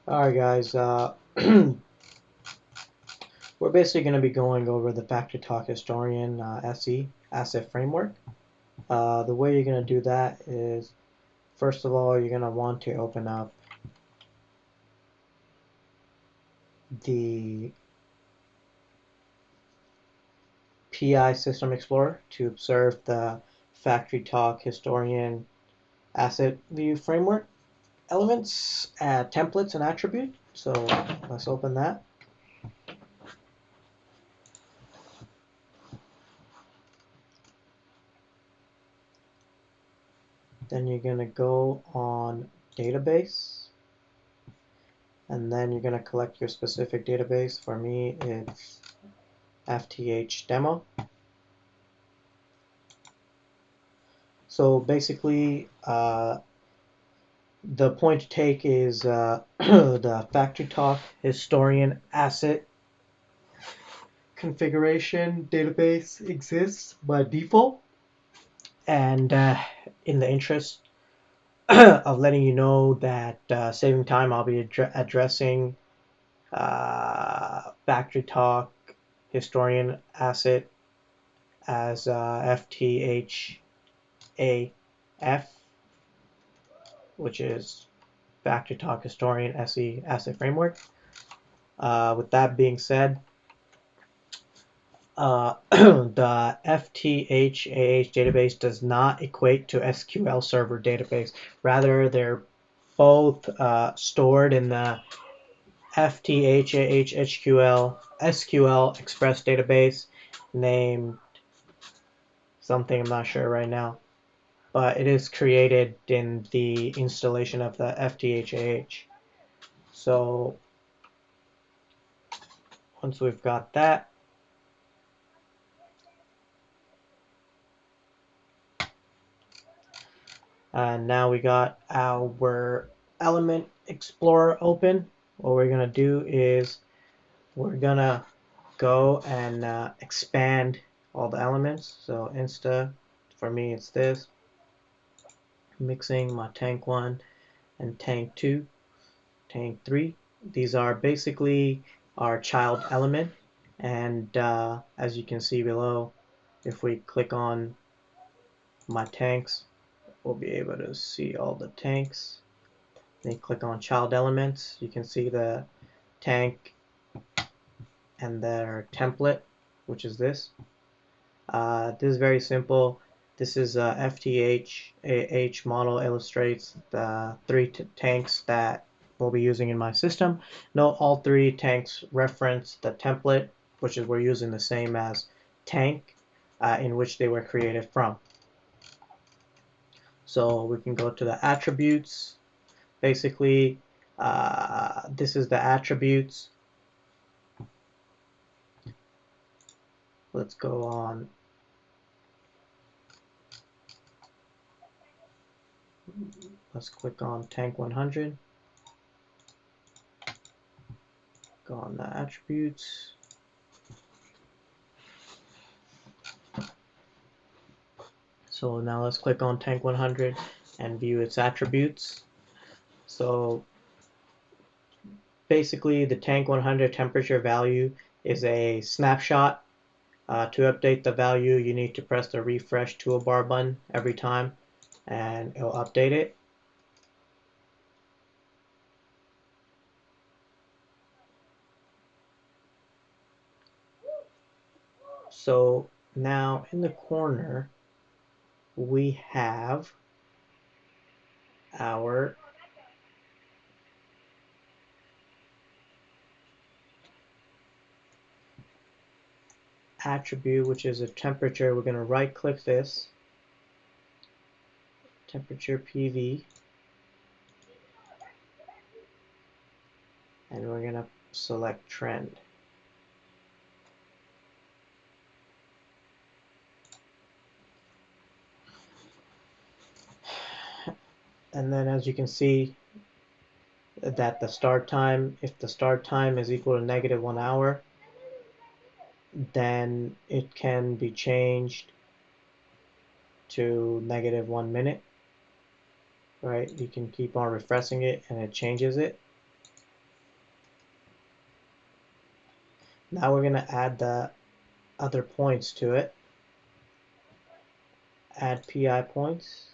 Alright guys, we're basically going to be going over the Factorytalk Historian SE asset framework. The way you're going to do that is, first of all, you're going to want to open up the PI System Explorer to observe the Factorytalk Historian asset view framework elements, templates, and attributes. So let's open that. Then you're going to go on database, and then you're going to collect your specific database. For me, it's FTH demo. So basically, the point to take is the Factorytalk Historian asset configuration database exists by default, and in the interest of letting you know that saving time, I'll be addressing Factorytalk Historian asset as FTHAHF, which is Factorytalk Historian SE asset framework. With that being said, the FTHAH database does not equate to SQL Server database. Rather, they're both stored in the FTHAH SQL Express database named something I'm not sure right now, but it is created in the installation of the FTHAH. So once we've got that, and now we got our element explorer open, what we're gonna do is we're gonna go and expand all the elements. So insta, for me it's this, mixing my tank 1 and tank 2, tank 3. These are basically our child element, and as you can see below, if we click on my tanks, we'll be able to see all the tanks. Then click on child elements, you can see the tank and their template, which is this. This is very simple. This is FTHAH model, illustrates the three tanks that we'll be using in my system. Note all three tanks reference the template, which is we're using the same as tank in which they were created from. So we can go to the attributes. Basically, this is the attributes. Let's go on. Let's click on tank 100. Go on the attributes. So now let's click on tank 100 and view its attributes. So basically the tank 100 temperature value is a snapshot. To update the value, you need to press the refresh toolbar button every time and it'll update it. So now in the corner we have our attribute, which is a temperature. We're going to right click this, temperature PV, and we're going to select trend. And then as you can see that the start time, if the start time is equal to -1 hour, then it can be changed to -1 minute, right? You can keep on refreshing it and it changes it. Now we're going to add the other points to it. Add PI points.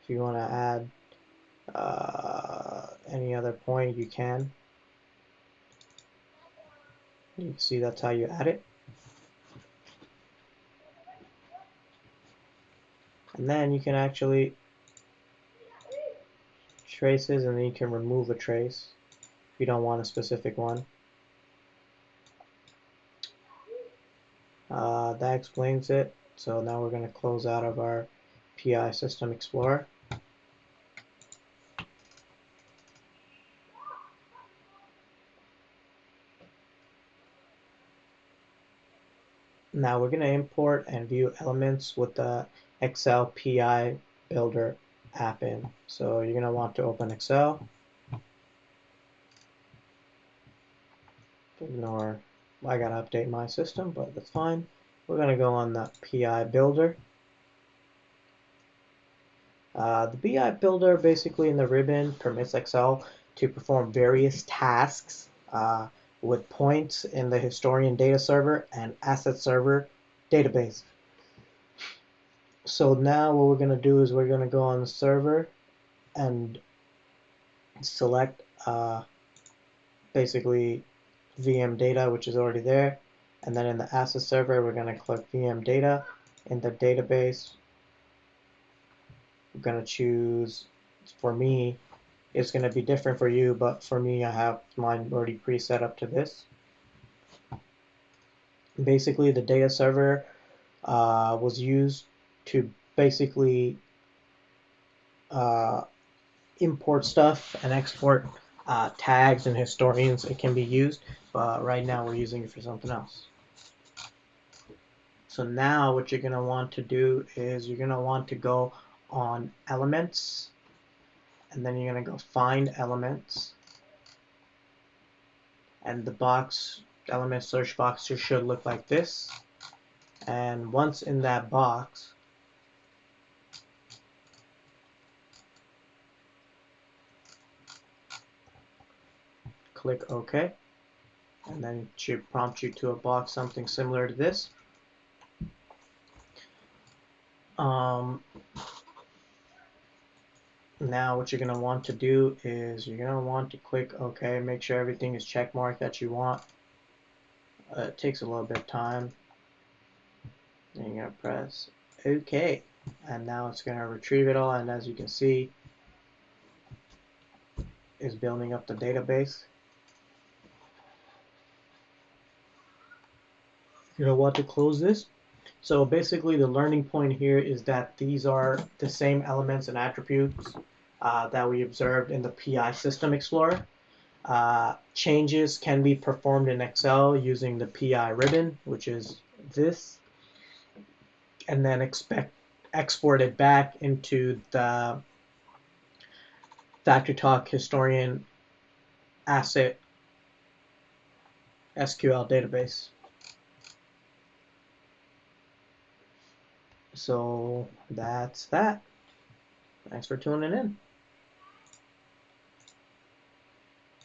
If you want to add any other point, you can. You can see that's how you add it. And then you can actually traces, and then you can remove a trace if you don't want a specific one. That explains it. So now we're going to close out of our PI System Explorer. Now we're going to import and view elements with the Excel PI Builder app in. So you're going to want to open Excel. Ignore, I got to update my system, but that's fine. We're going to go on the PI Builder. The PI Builder basically in the ribbon permits Excel to perform various tasks with points in the historian data server and asset server database. So now what we're going to do is we're going to go on the server and select basically VM data, which is already there. And then in the asset server, we're going to click VM data. In the database, we're going to choose, for me, it's going to be different for you, but for me, I have mine already preset up to this. Basically, the data server was used to basically import stuff and export tags and historians. It can be used, but right now we're using it for something else. So now what you're going to want to do is you're going to want to go on elements, and then you're going to go find elements, and the box element search box should look like this. And once in that box, click OK, and then it should prompt you to a box something similar to this. Now what you're going to want to do is you're going to want to click OK, make sure everything is checkmarked that you want. It takes a little bit of time. And you're going to press OK, and now it's going to retrieve it all, and as you can see, is building up the database. You're going to want to close this. So basically the learning point here is that these are the same elements and attributes that we observed in the PI System Explorer. Changes can be performed in Excel using the PI ribbon, which is this, and then export it back into the Factorytalk Historian Asset SQL database. So that's that. Thanks for tuning in.